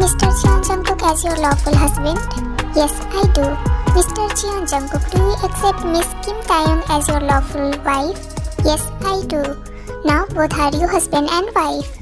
Mr. Jeon Jungkook as your lawful husband? Yes, I do. Mr. Jeon Jungkook, do you accept Miss Kim Taeyong as your lawful wife? Yes, I do. Now both are you husband and wife.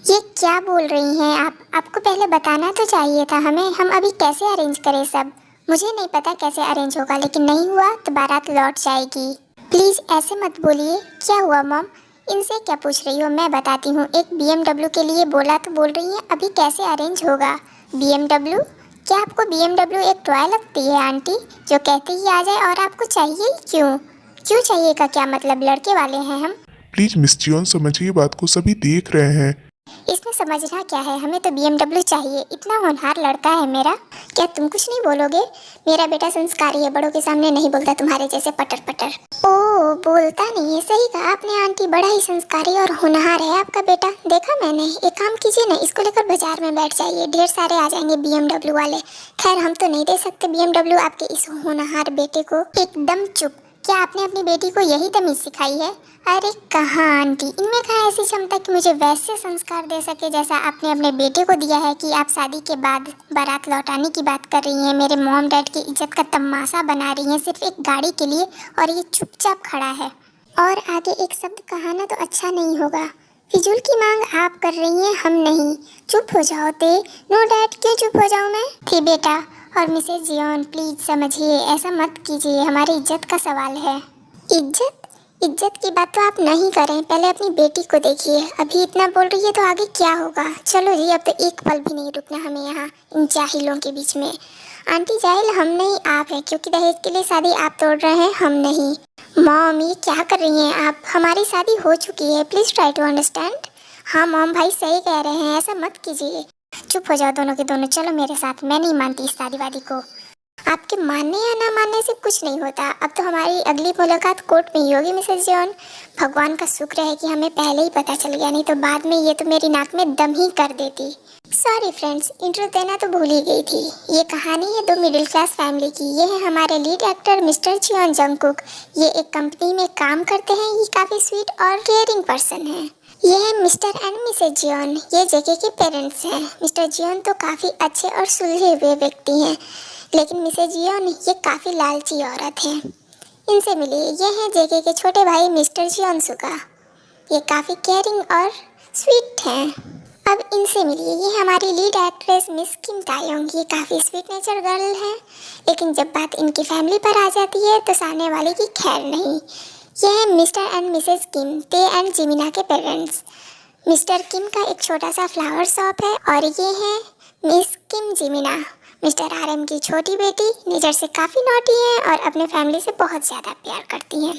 ये क्या बोल रही हैं आप? आपको पहले बताना तो चाहिए था हमें। हम अभी कैसे अरेंज करें सब? मुझे नहीं पता कैसे अरेंज होगा, लेकिन नहीं हुआ तो बारात लौट जाएगी। प्लीज़ ऐसे मत बोलिए। क्या हुआ मॉम? इनसे क्या पूछ रही हो? मैं बताती हूँ। एक BMW के लिए बोला तो बोल रही है अभी कैसे अरेंज होगा? BMW? क्या आपको BMW एक टॉय लगती है आंटी, जो कहते ही आ जाए? और आपको चाहिए ही क्यों? क्यों चाहिए का क्या मतलब? लड़के वाले हैं हम। प्लीज मिस जियोन समझिए बात को, सभी देख रहे हैं। इसमें समझना क्या है? हमें तो BMW चाहिए। इतना होनहार लड़का है मेरा। क्या तुम कुछ नहीं बोलोगे? मेरा बेटा संस्कारी है, बड़ों के सामने नहीं बोलता तुम्हारे जैसे पटर पटर। ओह, बोलता नहीं है। सही कहा आपने आंटी, बड़ा ही संस्कारी और होनहार है आपका बेटा। देखा मैंने। एक काम कीजिए ना, इसको लेकर बाजार में बैठ जाइए, ढेर सारे आ जाएंगे BMW वाले। खैर हम तो नहीं दे सकते BMW आपके इस होनहार बेटे को। एकदम चुप। क्या आपने अपनी बेटी को यही तमीज़ सिखाई है? अरे कहाँ आंटी, इनमें कहाँ ऐसी क्षमता कि मुझे वैसे संस्कार दे सके जैसा आपने अपने बेटे को दिया है कि आप शादी के बाद बारात लौटाने की बात कर रही हैं, मेरे मॉम डैड की इज्जत का तमाशा बना रही हैं सिर्फ एक गाड़ी के लिए, और ये चुपचाप खड़ा है। और आगे एक शब्द कहा ना तो अच्छा नहीं होगा। फिजूल की मांग आप कर रही हैं, हम नहीं। चुप हो जाओ ते। नो डैड, क्यों चुप हो जाऊँ मैं? थी बेटा। और मिसेज जियोन प्लीज़ समझिए, ऐसा मत कीजिए, हमारी इज्जत का सवाल है। इज्जत? इज्जत की बात तो आप नहीं करें, पहले अपनी बेटी को देखिए। अभी इतना बोल रही है तो आगे क्या होगा? चलो जी, अब तो एक पल भी नहीं रुकना हमें यहाँ इन जाहिलों के बीच में। आंटी जाहिल हम नहीं आप हैं, क्योंकि दहेज के लिए शादी आप तोड़ रहे हैं, हम नहीं। मॉम ये क्या कर रही हैं आप? हमारी शादी हो चुकी है, प्लीज़ ट्राई टू अंडरस्टैंड। हाँ मॉम, भाई सही कह रहे हैं, ऐसा मत कीजिए। चुप हो जाओ दोनों के दोनों, चलो मेरे साथ। मैं नहीं मानती इस शादी वादी को। आपके मानने या ना मानने से कुछ नहीं होता। अब तो हमारी अगली मुलाकात कोर्ट में ही होगी मिसेस जॉन। भगवान का शुक्र है कि हमें पहले ही पता चल गया, नहीं तो बाद में ये तो मेरी नाक में दम ही कर देती। सॉरी फ्रेंड्स, इंट्रो देना तो भूल ही गई थी। ये कहानी है दो मिडिल क्लास फैमिली की। ये है हमारे lead actor mister Jeon Jungkook. ये एक कंपनी में काम करते हैं। ये काफ़ी स्वीट और केयरिंग पर्सन है। ये है मिस्टर एंड मिसेज जियोन। ये जेके के पेरेंट्स हैं। मिस्टर जियोन तो काफ़ी अच्छे और सुलझे हुए व्यक्ति हैं, लेकिन मिसेज जियोन ये काफ़ी लालची औरत है। इनसे मिलिए, ये हैं जेके के छोटे भाई मिस्टर जियोन सुका। ये काफ़ी केयरिंग और स्वीट हैं। अब इनसे मिलिए, ये हमारी लीड एक्ट्रेस मिस किम तायोंग। ये काफ़ी स्वीट नेचर गर्ल है, लेकिन जब बात इनकी फैमिली पर आ जाती है तो सामने वाले की खैर नहीं। ये है मिस्टर एंड मिसेज किम, ते एंड जिमिना के पेरेंट्स। मिस्टर किम का एक छोटा सा फ्लावर शॉप है, और ये है मिस किम जिमिना, मिस्टर RM की छोटी बेटी। नेचर से काफ़ी नॉटी है और अपने फैमिली से बहुत ज़्यादा प्यार करती हैं।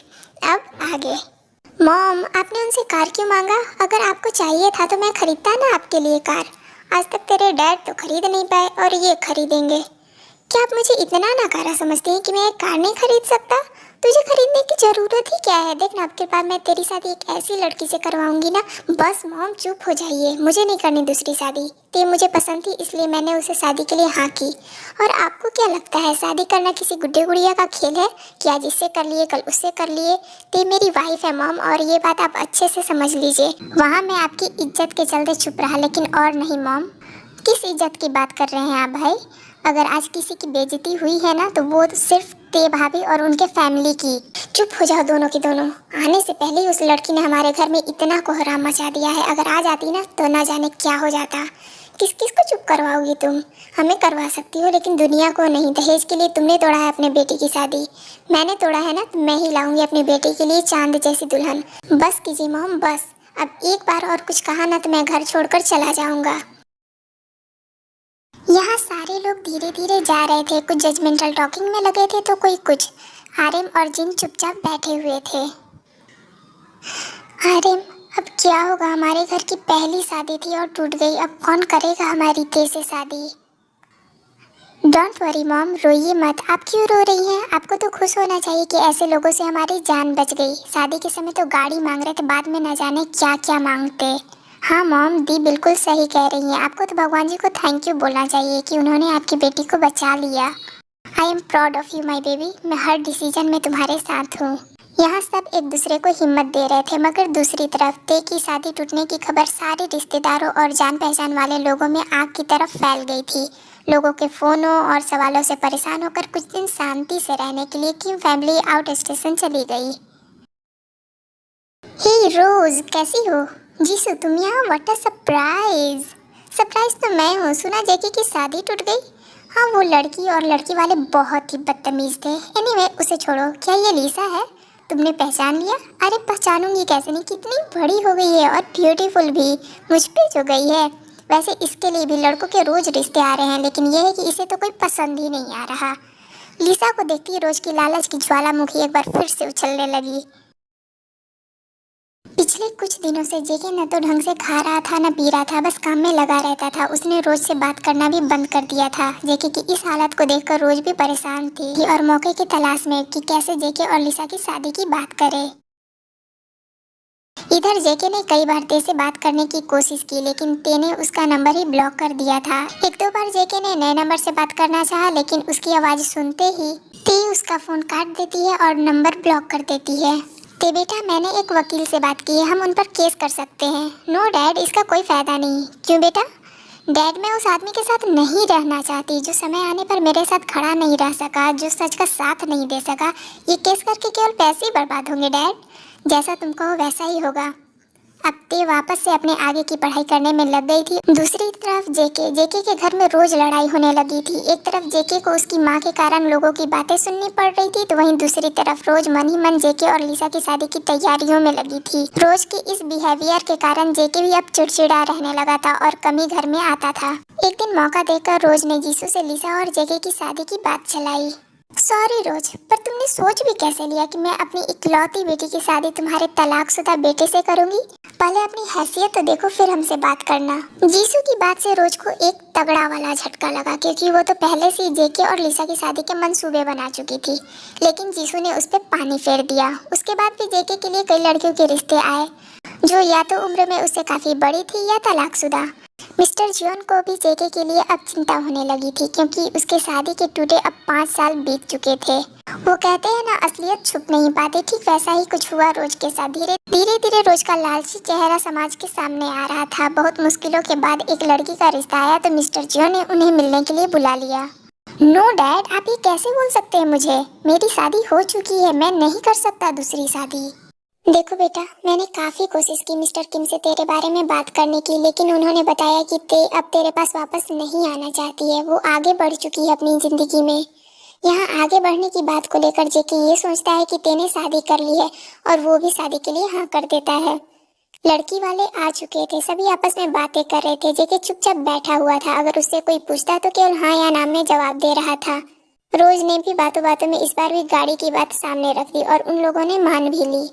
अब आगे। मॉम, आपने उनसे कार क्यों मांगा? अगर आपको चाहिए था तो मैं खरीदता ना आपके लिए कार। आज तक तेरे डैड तो खरीद नहीं पाए और ये खरीदेंगे। क्या आप मुझे इतना नाकारा समझती हैं कि मैं एक कार नहीं खरीद सकता? तुझे खरीदने की ज़रूरत ही क्या है? देखना अब के बाद मैं तेरी शादी एक ऐसी लड़की से करवाऊंगी ना। बस मॉम चुप हो जाइए, मुझे नहीं करनी दूसरी शादी। ते मुझे पसंद थी इसलिए मैंने उसे शादी के लिए हाँ की। और आपको क्या लगता है शादी करना किसी गुड्डे गुड़िया का खेल है? कि आज इससे कर लिए कल उससे कर लिए? ते मेरी वाइफ है मॉम, और ये बात आप अच्छे से समझ लीजिए। वहाँ मैं आपकी इज्जत के चलते चुप रहा, लेकिन और नहीं मॉम। किस इज्जत की बात कर रहे हैं आप भाई? अगर आज किसी की बेइज्जती हुई है ना तो वो सिर्फ ते भाभी और उनके फैमिली की। चुप हो जाओ दोनों के दोनों। आने से पहले ही उस लड़की ने हमारे घर में इतना कोहराम मचा दिया है। अगर आ जाती ना तो ना जाने क्या हो जाता। किस किस को चुप करवाओगी तुम? हमें करवा सकती हो, लेकिन दुनिया को नहीं। दहेज के लिए तुमने तोड़ा है अपने बेटी की शादी, मैंने तोड़ा है ना तो मैं ही लाऊंगी अपनी बेटी के लिए चांद जैसी दुल्हन। बस कीजिए मॉम, बस। अब एक बार और कुछ कहा ना तो मैं घर छोड़कर चला जाऊंगा। यहाँ सारे लोग धीरे धीरे जा रहे थे। कुछ जजमेंटल टॉकिंग में लगे थे तो कोई कुछ। आर्यन और जिन चुपचाप बैठे हुए थे। आर्यन, अब क्या होगा? हमारे घर की पहली शादी थी और टूट गई। अब कौन करेगा हमारी ते से शादी? डोंट वरी मॉम, रोइए मत। आप क्यों रो रही हैं? आपको तो खुश होना चाहिए कि ऐसे लोगों से हमारी जान बच गई। शादी के समय तो गाड़ी मांग रहे थे, बाद में न जाने क्या क्या मांगते। हाँ मॉम, दी बिल्कुल सही कह रही हैं। आपको तो भगवान जी को थैंक यू बोलना चाहिए कि उन्होंने आपकी बेटी को बचा लिया। I am proud of you my baby. मैं हर डिसीजन में तुम्हारे साथ हूँ। यहाँ सब एक दूसरे को हिम्मत दे रहे थे, मगर दूसरी तरफ ते की शादी टूटने की खबर सारे रिश्तेदारों और जान पहचान वाले लोगों में आग की तरफ फैल गई थी। लोगों के फोनों और सवालों से परेशान होकर कुछ दिन शांति से रहने के लिए किम फैमिली आउट स्टेशन चली गई। हे रोज, कैसी हो? जीसू, तुम यहाँ? What a surprise. सरप्राइज तो मैं हूँ। सुना जेकी की शादी टूट गई? हाँ, वो लड़की और लड़की वाले बहुत ही बदतमीज थे। एनीवे, उसे छोड़ो। क्या ये लिसा है? तुमने पहचान लिया? अरे पहचानूंगी कैसे नहीं, कितनी बड़ी हो गई है और ब्यूटीफुल भी, मुझ पे जो गई है। वैसे इसके लिए भी लड़कों के रोज रिश्ते आ रहे हैं, लेकिन यह है कि इसे तो कोई पसंद ही नहीं आ रहा। लिसा को देखती ही रोज की लालच की ज्वालामुखी एक बार फिर से उछलने लगी। पिछले कुछ दिनों से जेके न तो ढंग से खा रहा था न पी रहा था, बस काम में लगा रहता था। उसने रोज से बात करना भी बंद कर दिया था। जेके की इस हालत को देखकर रोज भी परेशान थी और मौके की तलाश में कि कैसे जेके और लिसा की शादी की बात करे। इधर जेके ने कई बार ते से बात करने की कोशिश की, लेकिन ते ने उसका नंबर ही ब्लॉक कर दिया था। एक दो बार जेके ने नए नंबर से बात करना चाहा, लेकिन उसकी आवाज सुनते ही ते उसका फोन काट देती है और नंबर ब्लॉक कर देती है। ते बेटा, मैंने एक वकील से बात की है, हम उन पर केस कर सकते हैं। नो डैड, इसका कोई फायदा नहीं। क्यों बेटा? डैड, मैं उस आदमी के साथ नहीं रहना चाहती जो समय आने पर मेरे साथ खड़ा नहीं रह सका, जो सच का साथ नहीं दे सका। ये केस करके केवल पैसे ही बर्बाद होंगे डैड। जैसा तुम कहो वैसा ही होगा। अब ते वापस से अपने आगे की पढ़ाई करने में लग गई थी। दूसरी तरफ जेके के घर में रोज लड़ाई होने लगी थी। एक तरफ जेके को उसकी माँ के कारण लोगों की बातें सुननी पड़ रही थी, तो वहीं दूसरी तरफ रोज मन ही मन जेके और लिसा की शादी की तैयारियों में लगी थी। रोज के इस बिहेवियर के कारण जेके भी अब चिड़चिड़ा रहने लगा था और कम ही घर में आता था। एक दिन मौका देकर रोज ने जीसू से लिसा और जेके की शादी की बात चलाई। सॉरी रोज, पर तुमने सोच भी कैसे लिया कि मैं अपनी इकलौती बेटी की शादी तुम्हारे तलाकशुदा बेटे से करूंगी? पहले अपनी हैसियत तो देखो, फिर हमसे बात करना। जीसू की बात से रोज को एक तगड़ा वाला झटका लगा, क्योंकि वो तो पहले से ही जेके और लिसा की शादी के मंसूबे बना चुकी थी। लेकिन जीसू ने उस पर पानी फेर दिया। उसके बाद भी जेके के लिए कई लड़कियों के रिश्ते आए, जो या तो उम्र में उससे काफी बड़ी थी या तलाकशुदा। मिस्टर जियोन को भी जेके के लिए अब चिंता होने लगी थी, क्योंकि उसके शादी के टूटे अब 5 साल बीत चुके थे। वो कहते हैं ना, असलियत छुप नहीं पाती। ठीक वैसा ही कुछ हुआ रोज के साथ। धीरे धीरे रोज का लालची चेहरा समाज के सामने आ रहा था। बहुत मुश्किलों के बाद एक लड़की का रिश्ता आया, तो मिस्टर जियोन ने उन्हें मिलने के लिए बुला लिया। नो डैड, आप ये कैसे बोल सकते हैं मुझे? मेरी शादी हो चुकी है, मैं नहीं कर सकता दूसरी शादी। देखो बेटा, मैंने काफ़ी कोशिश की मिस्टर किम से तेरे बारे में बात करने की, लेकिन उन्होंने बताया कि ते अब तेरे पास वापस नहीं आना चाहती है। वो आगे बढ़ चुकी है अपनी ज़िंदगी में। यहाँ आगे बढ़ने की बात को लेकर जेके ये सोचता है कि तेने शादी कर ली है, और वो भी शादी के लिए हाँ कर देता है। लड़की वाले आ चुके थे, सभी आपस में बातें कर रहे थे। जेके चुपचाप बैठा हुआ था। अगर उससे कोई पूछता तो केवल हाँ या ना में जवाब दे रहा था। रोज ने भी बातों बातों में इस बार भी गाड़ी की बात सामने रख दी, और उन लोगों ने मान भी ली।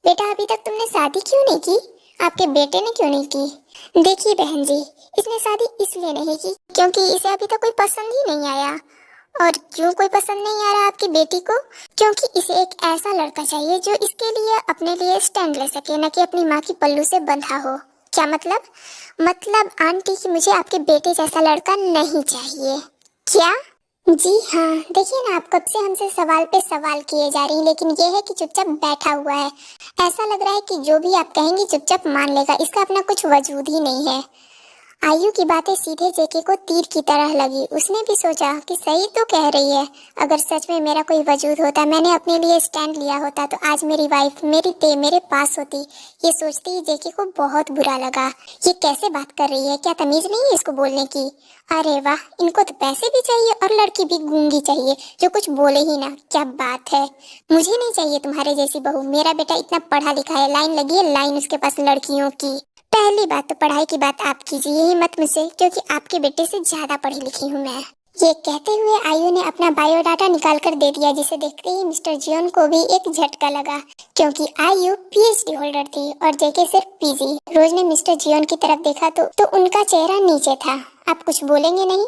बेटा, अभी तक तुमने शादी क्यों नहीं की? आपके बेटे ने क्यों नहीं की? देखिए बहन जी, इसने शादी इसलिए नहीं की क्योंकि इसे अभी तक कोई पसंद ही नहीं आया। और क्यों कोई पसंद नहीं आ रहा आपकी बेटी को? क्योंकि इसे एक ऐसा लड़का चाहिए जो इसके लिए अपने लिए स्टैंड ले सके, न कि अपनी माँ की पल्लू से बंधा हो। क्या मतलब? मतलब आंटी कि मुझे आपके बेटे जैसा लड़का नहीं चाहिए। क्या? जी हाँ, देखिए ना, आप कब से हमसे सवाल पे सवाल किए जा रही हैं, लेकिन ये है कि चुपचाप बैठा हुआ है। ऐसा लग रहा है कि जो भी आप कहेंगी चुपचाप मान लेगा। इसका अपना कुछ वजूद ही नहीं है। आयु की बातें सीधे जेके को तीर की तरह लगी। उसने भी सोचा कि सही तो कह रही है। अगर सच में मेरा कोई वजूद होता, मैंने अपने लिए स्टैंड लिया होता, तो आज मेरी वाइफ, मेरी ते मेरे पास होती। ये सोचते ही जेके को बहुत बुरा लगा। ये कैसे बात कर रही है? क्या तमीज नहीं है इसको बोलने की? अरे वाह, इनको तो पैसे भी चाहिए और लड़की भी गूंगी चाहिए जो कुछ बोले ही ना। क्या बात है! मुझे नहीं चाहिए तुम्हारे जैसी बहू। मेरा बेटा इतना पढ़ा लिखा है, लाइन लगी है लाइन उसके पास लड़कियों की। पहली बात तो पढ़ाई की बात आप कीजिए ही मत मुझसे, क्योंकि आपके बेटे से ज्यादा पढ़ी लिखी हूँ मैं। ये कहते हुए आयु ने अपना बायोडाटा निकाल कर दे दिया, जिसे देखते ही मिस्टर जियोन को भी एक झटका लगा, क्योंकि आयु पीएचडी होल्डर थी और जेके सिर्फ पीजी। रोज ने मिस्टर जियोन की तरफ देखा तो उनका चेहरा नीचे था। आप कुछ बोलेंगे नहीं?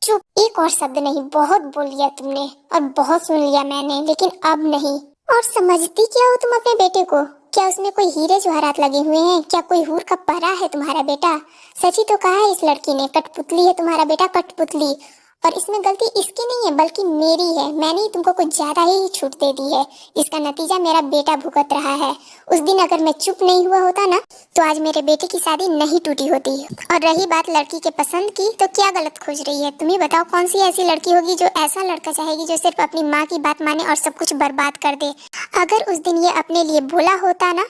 चुप, एक और शब्द नहीं। बहुत बोल लिया तुमने और बहुत सुन लिया मैंने, लेकिन अब नहीं। और समझती क्या हो तुम अपने बेटे को? क्या उसमें कोई हीरे जवाहरात लगे हुए हैं? क्या कोई हूर का परा है तुम्हारा बेटा? सच ही तो कहा है इस लड़की ने, कठपुतली है तुम्हारा बेटा, कठपुतली। और इसमें गलती इसकी नहीं है बल्कि मेरी है। मैंने ही तुमको कुछ ज्यादा ही छूट दे दी है। इसका नतीजा मेरा बेटा भुगत रहा है। उस दिन अगर मैं चुप नहीं हुआ होता ना तो आज मेरे बेटे की शादी नहीं टूटी होती। और रही बात लड़की के पसंद की, तो क्या गलत खोज रही है? तुम ही बताओ, कौन सी ऐसी लड़की होगी जो ऐसा लड़का चाहेगी जो सिर्फ अपनी माँ की बात माने और सब कुछ बर्बाद कर दे। अगर उस दिन ये अपने लिए भोला होता ना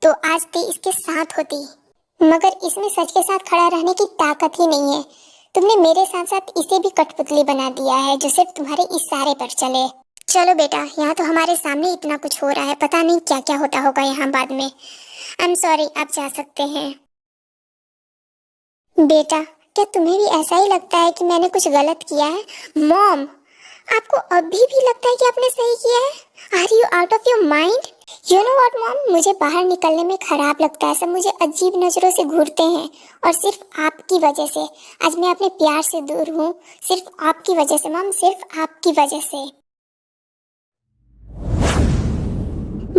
तो आज ते इसके साथ होती, मगर इसमें सच के साथ खड़ा रहने की ताकत ही नहीं है। तुमने मेरे साथ साथ इसे भी कठपुतली बना दिया है जो सिर्फ तुम्हारे इशारे पर चले। चलो बेटा, यहाँ तो हमारे सामने इतना कुछ हो रहा है, पता नहीं क्या क्या होता होगा यहाँ बाद में। आई एम सॉरी, आप जा सकते हैं। बेटा, क्या तुम्हें भी ऐसा ही लगता है कि मैंने कुछ गलत किया है? मॉम, आपको अभी भी लगता है कि आपने सही किया है? Are you out of your mind? You know what mom, मुझे बाहर निकलने में खराब लगता है। सब मुझे अजीब नजरों से घूरते हैं और सिर्फ आपकी वजह से। आज मैं अपने प्यार से दूर हूँ, सिर्फ आपकी वजह से मॉम, सिर्फ आपकी वजह से।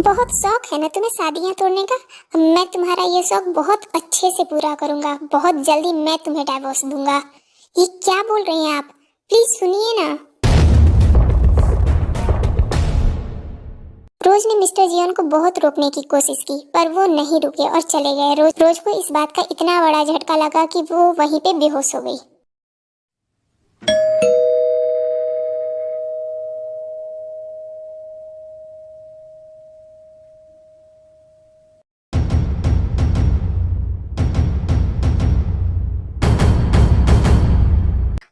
बहुत शौक है ना तुम्हें शादियां तोड़ने का? मैं तुम्हारा ये शौक बहुत अच्छे से पूरा करूंगा। बहुत जल्दी मैं तुम्हें डाइवोर्स दूंगा। ये क्या बोल रही हैं आप? प्लीज सुनिए ना। रोज ने मिस्टर जियोन को बहुत रोकने की कोशिश की पर वो नहीं रुके और चले गए। रोज को इस बात का इतना बड़ा झटका लगा कि वो वहीं पे बेहोश हो गई।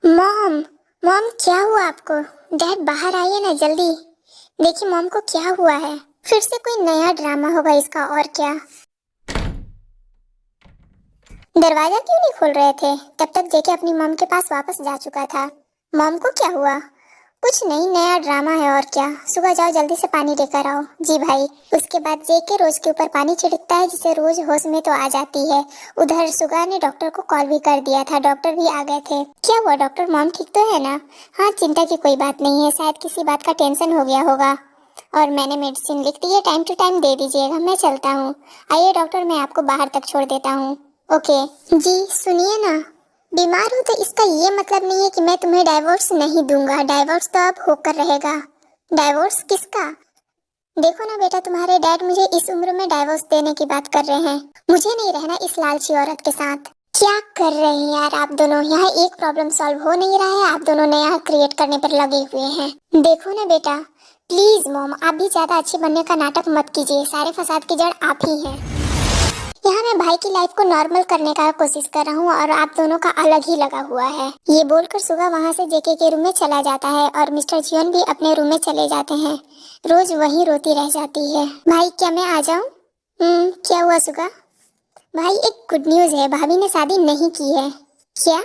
मॉम, मॉम क्या हुआ आपको? डैड बाहर आइए ना जल्दी। देखिए मॉम को क्या हुआ है। फिर से कोई नया ड्रामा होगा इसका, और क्या। दरवाजा क्यों नहीं खोल रहे थे? तब तक जेके अपनी मॉम के पास वापस जा चुका था। मॉम को क्या हुआ? कुछ नहीं, नया ड्रामा है और क्या। सुबह जाओ, जल्दी से पानी लेकर आओ। जी भाई। उसके बाद जेके रोज के ऊपर पानी छिड़कता है जिससे रोज होश में तो आ जाती है। उधर सुगा ने डॉक्टर को कॉल भी कर दिया था, डॉक्टर भी आ गए थे। क्या हुआ डॉक्टर, मॉम ठीक तो है ना? हाँ, चिंता की कोई बात नहीं है, शायद किसी बात का टेंशन हो गया होगा। और मैंने मेडिसिन लिख दी है, टाइम टू टाइम दे दीजिएगा। मैं चलता हूँ। आइए डॉक्टर, मैं आपको बाहर तक छोड़ देता हूँ। ओके। जी सुनिए ना, बीमार हो तो इसका ये मतलब नहीं है कि मैं तुम्हें डाइवोर्स नहीं दूंगा। डाइवोर्स तो अब होकर रहेगा। डाइवोर्स किसका? देखो ना बेटा, तुम्हारे डैड मुझे इस उम्र में डाइवोर्स देने की बात कर रहे हैं। मुझे नहीं रहना इस लालची औरत के साथ। क्या कर रहे हैं यार आप दोनों? यहाँ एक प्रॉब्लम सॉल्व हो नहीं रहा है, आप दोनों नया क्रिएट करने पर लगे हुए हैं। देखो ना बेटा, प्लीज मॉम, आप भी ज्यादा अच्छे बनने का नाटक मत कीजिए। सारे फसाद की जड़ आप ही हैं। यहाँ मैं भाई की लाइफ को नॉर्मल करने का कोशिश कर रहा हूँ और आप दोनों का अलग ही लगा हुआ है। ये बोलकर सुगा वहाँ से जेके के रूम में चला जाता है और मिस्टर जियोन भी अपने रूम में चले जाते हैं। रोज वहीं रोती रह जाती है। भाई क्या मैं आ जाऊँ? क्या हुआ सुगा? भाई एक गुड न्यूज है, भाभी ने शादी नहीं की है। क्या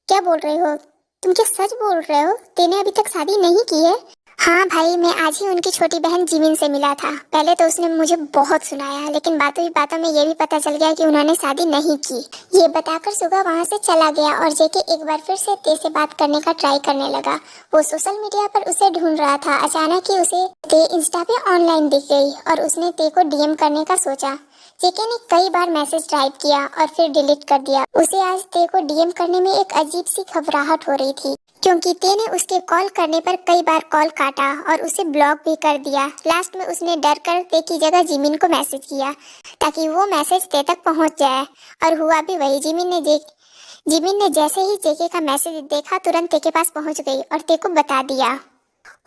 क्या बोल रहे हो तुम? क्या सच बोल रहे हो? तेने अभी तक शादी नहीं की है? हाँ भाई, मैं आज ही उनकी छोटी बहन जिमिन से मिला था। पहले तो उसने मुझे बहुत सुनाया, लेकिन बातों ही बातों में ये भी पता चल गया कि उन्होंने शादी नहीं की। ये बताकर सुगा वहाँ से चला गया और जेके एक बार फिर से ते से बात करने का ट्राई करने लगा। वो सोशल मीडिया पर उसे ढूंढ रहा था। अचानक ही उसे ते इंस्टा पे ऑनलाइन दिख गई और उसने ते को डीएम करने का सोचा। जेके ने कई बार मैसेज टाइप किया और फिर डिलीट कर दिया। उसे आज ते को डीएम करने में एक अजीब सी घबराहट हो रही थी, क्योंकि ते ने उसके कॉल करने पर कई बार कॉल काटा और उसे ब्लॉक भी कर दिया। लास्ट में उसने डर कर ते की जगह जिमिन को मैसेज किया ताकि वो मैसेज ते तक पहुंच जाए। और हुआ भी वही। जिमिन ने जैसे ही जेके का मैसेज देखा तुरंत ते के पास पहुंच गई और ते को बता दिया।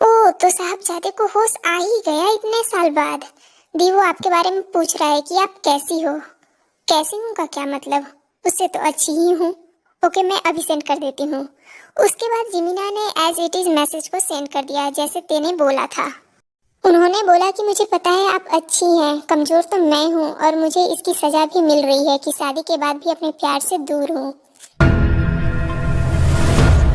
ओह, तो साहबजादे को होश आ ही गया इतने साल बाद। दी वो आपके बारे में पूछ रहा है कि आप कैसी हो। कैसी हूँ का क्या मतलब? उससे तो अच्छी ही हूँ। ओके, मैं अभी सेंड कर देती हूँ। उसके बाद जिमिना ने एज इट इज मैसेज को सेंड कर दिया जैसे तेने बोला था। उन्होंने बोला कि मुझे पता है आप अच्छी हैं, कमजोर तो मैं हूँ और मुझे इसकी सजा भी मिल रही है कि शादी के बाद भी अपने प्यार से दूर हूँ।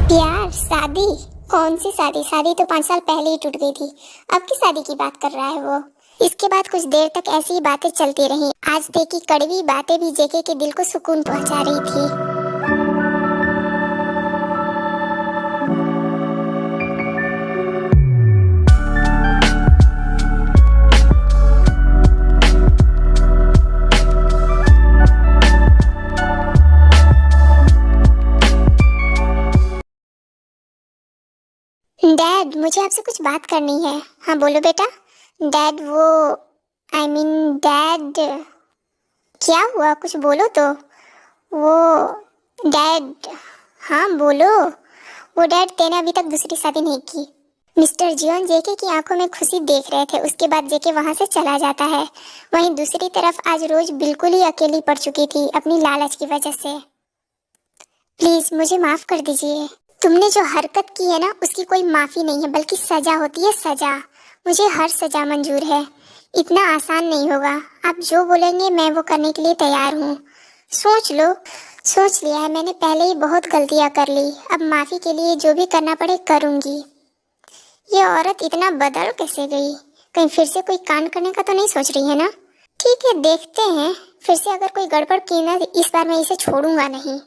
प्यार? शादी? कौन सी शादी? शादी तो 5 साल पहले ही टूट गई थी। अब की शादी की बात कर रहा है वो। इसके बाद कुछ देर तक ऐसी ही बातें चलती रहीं। आज ते की कड़वी बातें भी जेके के दिल को सुकून पहुंचा रही थी। मुझे आपसे कुछ बात करनी है। हाँ बोलो बेटा। डैड डैड क्या हुआ, कुछ बोलो तो। वो डैड, हाँ बोलो। वो डैड तेने अभी तक दूसरी शादी नहीं की। मिस्टर जियोन जेके की आंखों में खुशी देख रहे थे, उसके बाद जेके वहां से चला जाता है। वहीं दूसरी तरफ आज रोज बिल्कुल ही अकेली पड़ चुकी थी अपनी लालच की वजह से। प्लीज मुझे माफ कर दीजिए। तुमने जो हरकत की है ना, उसकी कोई माफी नहीं है, बल्कि सजा होती है, सजा। मुझे हर सजा मंजूर है। इतना आसान नहीं होगा। आप जो बोलेंगे मैं वो करने के लिए तैयार हूँ। सोच लो। सोच लिया है मैंने, पहले ही बहुत गलतियाँ कर ली। अब माफी के लिए जो भी करना पड़े करूँगी। ये औरत इतना बदल कैसे गई? कहीं फिर से कोई कांड करने का तो नहीं सोच रही है ना? ठीक है, देखते हैं। फिर से अगर कोई गड़बड़ की ना, इस बार मैं इसे छोड़ूंगा नहीं।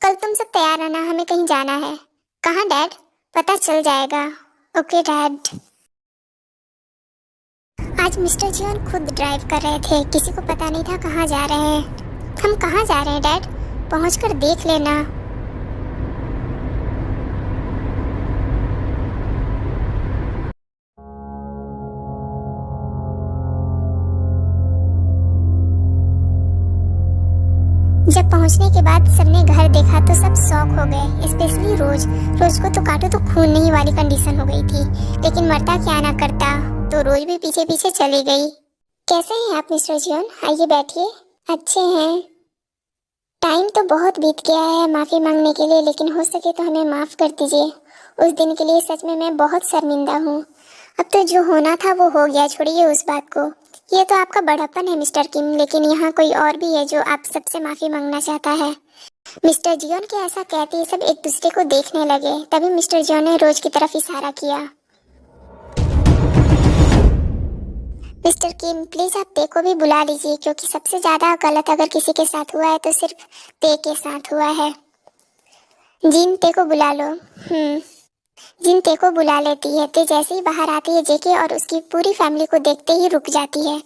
कल तुम सब तैयार रहना, हमें कहीं जाना है। कहाँ डैड? पता चल जाएगा। Okay dad. आज मिस्टर जियोन खुद ड्राइव कर रहे थे, किसी को पता नहीं था कहाँ जा रहे हैं। हम कहाँ जा रहे हैं डैड? पहुँचकर देख लेना। जब पहुंचने के बाद सबने घर देखा तो सब शॉक हो गए, स्पेशली रोज। रोज को तो काटो तो खून नहीं वाली कंडीशन हो गई थी, लेकिन मरता क्या ना करता, तो रोज भी पीछे पीछे चली गई। कैसे हैं आप मिस्टर जियोन? आइए बैठिए। अच्छे हैं। टाइम तो बहुत बीत गया है माफ़ी मांगने के लिए, लेकिन हो सके तो हमें माफ़ कर दीजिए। उस दिन के लिए सच में मैं बहुत शर्मिंदा हूँ। अब तो जो होना था वो हो गया, छोड़िए उस बात को। ये तो आपका बड़प्पन है मिस्टर किम, लेकिन यहाँ कोई और भी है जो आप सबसे माफ़ी मांगना चाहता है। मिस्टर जियोन के ऐसा कहते ही सब एक दूसरे को देखने लगे। तभी मिस्टर जियोन ने रोज की तरफ इशारा किया। मिस्टर किम प्लीज आप ते को भी बुला लीजिए, क्योंकि सबसे ज्यादा गलत अगर किसी के साथ हुआ है तो सिर्फ ते के साथ हुआ है। जिन ते को बुला लो। जिन ते को बुला लेती है। ते जैसे ही बाहर आती है, जेके और उसकी पूरी फैमिली को देखते ही रुक जाती है।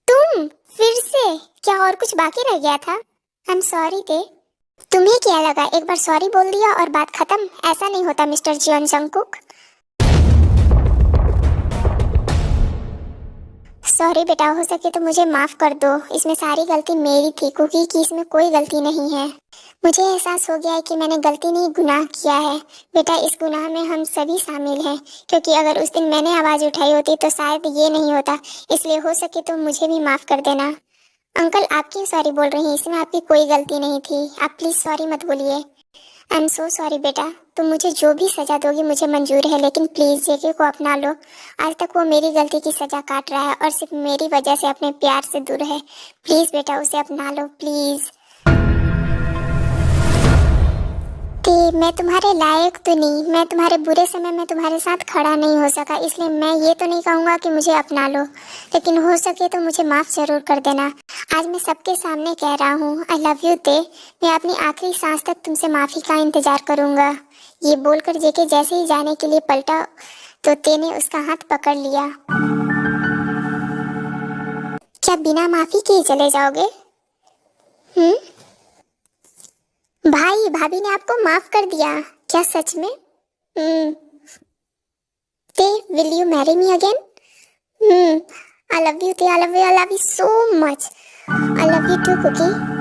तुम फिर से? क्या और कुछ बाकी रह गया था? आई एम सॉरी ते। तुम्हें क्या लगा एक बार सॉरी बोल दिया और बात खत्म? ऐसा नहीं होता मिस्टर जियोन जंगकुक। सॉरी बेटा, हो सके तो मुझे माफ कर दो। इसमें सारी गलती मेरी थी, कुकी की इसमें कोई गलती नहीं है। मुझे एहसास हो गया है कि मैंने गलती नहीं गुनाह किया है। बेटा इस गुनाह में हम सभी शामिल हैं, क्योंकि अगर उस दिन मैंने आवाज उठाई होती तो शायद ये नहीं होता। इसलिए हो सके तो मुझे भी माफ कर देना। अंकल आप क्यों सॉरी बोल रही हैं? इसमें आपकी कोई गलती नहीं थी। आप प्लीज सॉरी मत बोलिए। आई एम सो सॉरी बेटा। तुम मुझे जो भी सजा दोगी मुझे मंजूर है, लेकिन प्लीज जेके को अपना लो। आज तक वो मेरी गलती की सजा काट रहा है और सिर्फ मेरी वजह से अपने प्यार से दूर है। प्लीज बेटा उसे अपना लो प्लीज। कि मैं तुम्हारे लायक तो नहीं, मैं तुम्हारे बुरे समय में तुम्हारे साथ खड़ा नहीं हो सका, इसलिए मैं ये तो नहीं कहूँगा कि मुझे अपना लो, लेकिन हो सके तो मुझे माफ़ जरूर कर देना। आज मैं सबके सामने कह रहा हूँ आई लव यू ते। मैं अपनी आखिरी सांस तक तुमसे माफ़ी का इंतज़ार करूँगा। ये बोलकर जेके जैसे ही जाने के लिए पलटा तो ते ने उसका हाथ पकड़ लिया। क्या बिना माफ़ी के चले जाओगे? भाई भाभी ने आपको माफ कर दिया क्या सच में? ते will you marry me again? I love you ते, I love you so much. I love you too cookie.